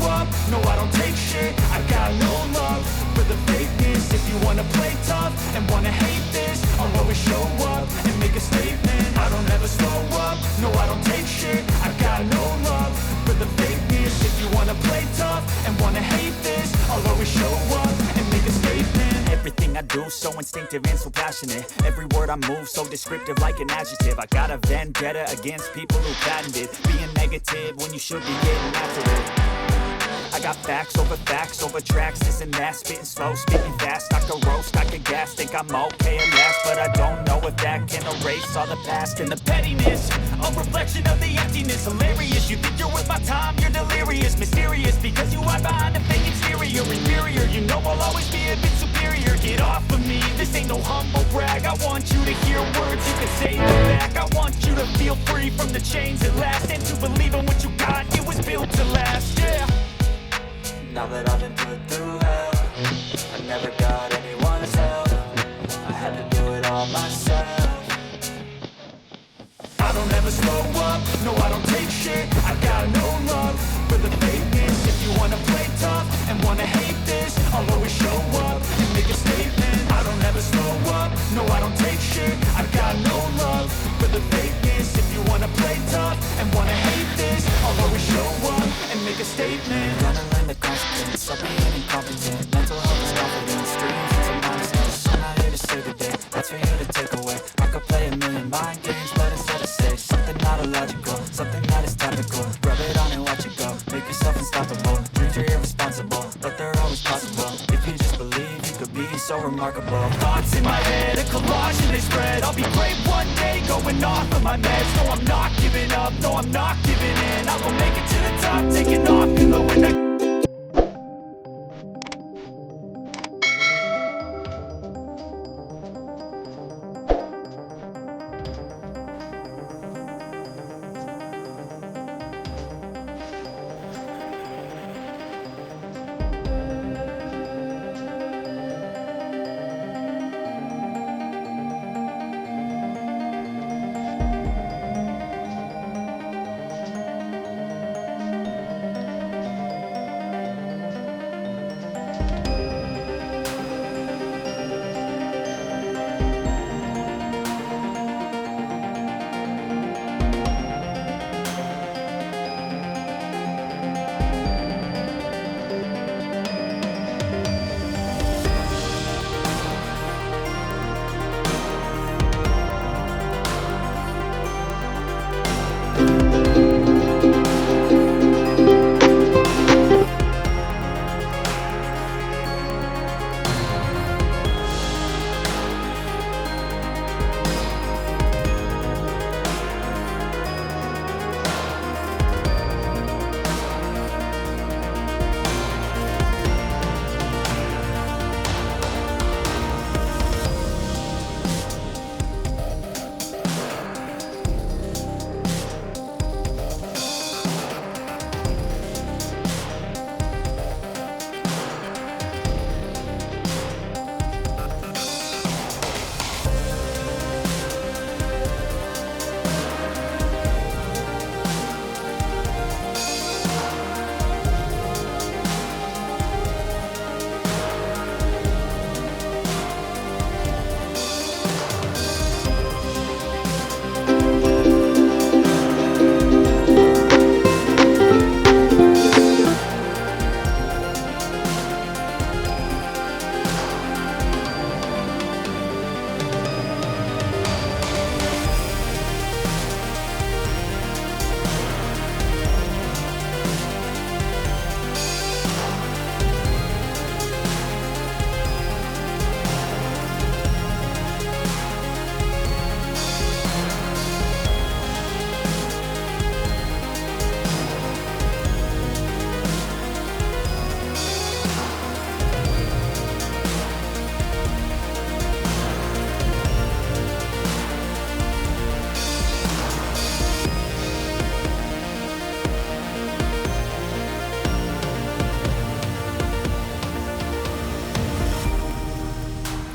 up, no I don't take shit. I got no love for the fakeness. If you wanna play tough and wanna hate this, I'll always show up and make a statement. I don't ever slow up, no I don't take shit. I got no love for the fakeness. If you wanna play tough and wanna hate this, I'll always show up and make a statement. Everything I do so instinctive and so passionate. Every word I move so descriptive like an adjective. I got a vendetta against people who patented being negative when you should be getting after it. I got facts over tracks, this and that. Spitting slow, speaking fast, I could roast, I could gas. Think I'm okay at last, but I don't know if that can erase all the past. And the pettiness, a reflection of the emptiness. Hilarious, you think you're worth my time, you're delirious. Mysterious, because you hide behind a fake exterior. Inferior, you know I'll always be a bit superior. Get off of me, this ain't no humble brag. I want you to hear words you can say them back. I want you to feel free from the chains at last, and to believe in what you got, it was built to last, yeah. Now that I've been put through hell, I never got anyone's help. I had to do it all myself. I don't ever slow up, no I don't take shit. I got no love for the fakeness. If you wanna play tough and wanna hate this, I'll always show up and make a statement. I don't ever slow up, no I don't take shit. I got no love for the fakeness. If you wanna play tough and wanna hate this, I'll always show up and make a statement. Gonna learn the consequence of being incompetent. Mental health is confidence, dreams into modestness. I'm not here to save the day, that's for you to take away. I could play a million mind games, but instead I say something not illogical, something that is topical. Rub it on and watch it go, make yourself unstoppable. Dreams are irresponsible, but they're always possible. If you just believe, you could be so remarkable. Thoughts in my head, a collage and they spread. I'll be great one day, going off of my meds. No I'm not giving up, no I'm not giving in. I will make it to the top, taking off.